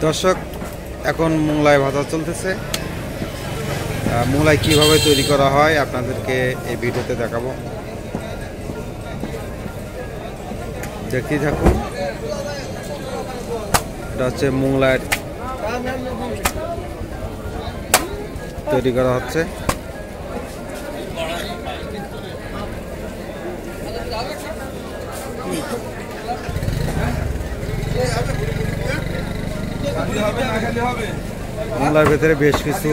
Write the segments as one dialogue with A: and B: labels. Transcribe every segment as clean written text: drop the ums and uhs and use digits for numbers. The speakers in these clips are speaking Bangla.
A: দর্শক, এখন মোংলাই ভাজা চলতেছে। মোংলাই কিভাবে তৈরি করা হয় আপনাদেরকে এই ভিডিওতে দেখাবো, দেখতেই থাকুন। এটা হচ্ছে মোংলাই তৈরি করা হচ্ছে। মোংলার ভেতরে বেশ কিছু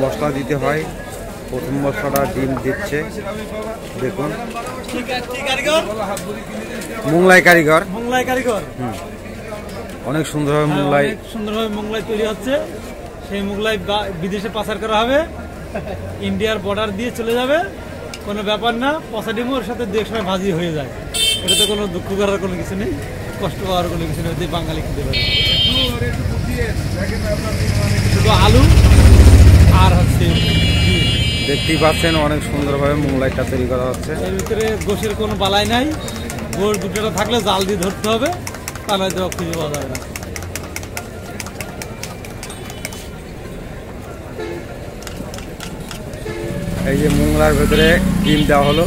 A: মশলা দিতে হয়। প্রথম মশলাটা ডিম দিচ্ছে, দেখুন। মোংলাই কারিগর অনেক সুন্দরভাবে
B: মোংলাই তৈরি হচ্ছে। সেই মোংলাই বিদেশে পাচার করা হবে, ইন্ডিয়ার বর্ডার দিয়ে চলে যাবে, কোনো ব্যাপার না। পচা ডিম ওর সাথে 2 সময় ভাজি হয়ে যায়। এটা তো কোনো দুঃখ করার কোনো কিছু নেই, কষ্ট পাওয়ার কোনো কিছু নেই। বাঙালি খেতে পারে শুধু আলু আর হচ্ছে।
A: দেখতেই পাচ্ছেন অনেক সুন্দরভাবে মোংলাইটা তৈরি করা হচ্ছে।
B: এর ভিতরে গোশের কোনো বালাই নাই। গোশ দুটোটা থাকলে জাল দিয়ে ধরতে হবে, তাহলে তো খুঁজে পাওয়া যাবে না।
A: এই যে মোংলার ভেতরে ডিম দেওয়া হলো।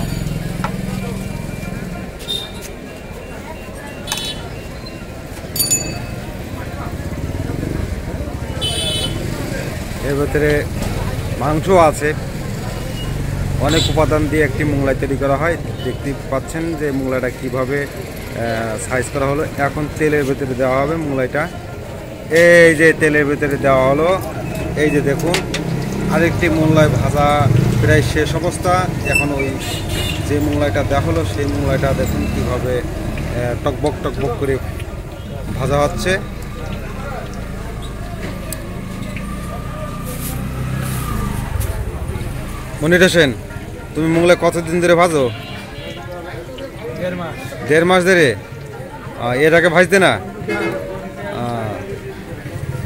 A: এর ভেতরে মাংস আছে। অনেক উপাদান দিয়ে একটি মোংলাই তৈরি করা হয়। দেখতে পাচ্ছেন যে মোংলাইটা কিভাবে সাইজ করা হলো। এখন তেলের ভেতরে দেওয়া হবে মোংলাইটা। এই যে তেলের ভেতরে দেওয়া হলো। এই যে দেখুন, আরেকটি মোংলাই ভাজা প্রায় শেষ অবস্থা। এখন ওই যে মোংলাইটা দেওয়া হলো সেই মোংলাইটা দেখুন কিভাবে টকবক টকবক করে ভাজা হচ্ছে। মনির হোসেন, তুমি মোংলাই কতদিন ধরে ভাজো? 1.5 মাস ধরে। এর আগে ভাজতে না?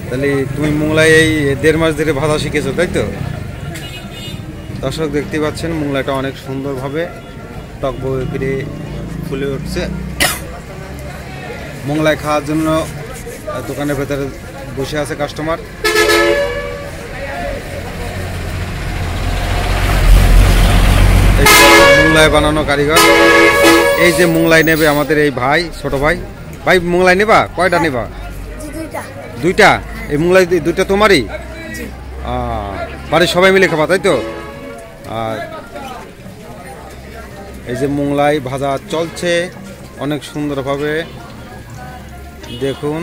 A: তাহলে তুমি মোংলাই এই 1.5 মাস ধরে ভাজা শিখেছো, তাই তো? দর্শক, দেখতে পাচ্ছেন মোংলাইটা অনেক সুন্দরভাবে টকবক করে ফুলে উঠছে। মোংলাই খাওয়ার জন্য দোকানের ভেতরে বসে আছে কাস্টমার। মোংলাই বানানো কারিগর। এই যে মোংলাই নেবে আমাদের এই ভাই, ছোট ভাই। ভাই, মোংলাই নেবা? কয়টা নেবা? 2টা। এই মোংলাই 2টা তোমারই? বাড়ির সবাই মিলে খাবা, তাই তো? আর এই যে মোংলাই ভাজা চলছে অনেক সুন্দরভাবে, দেখুন।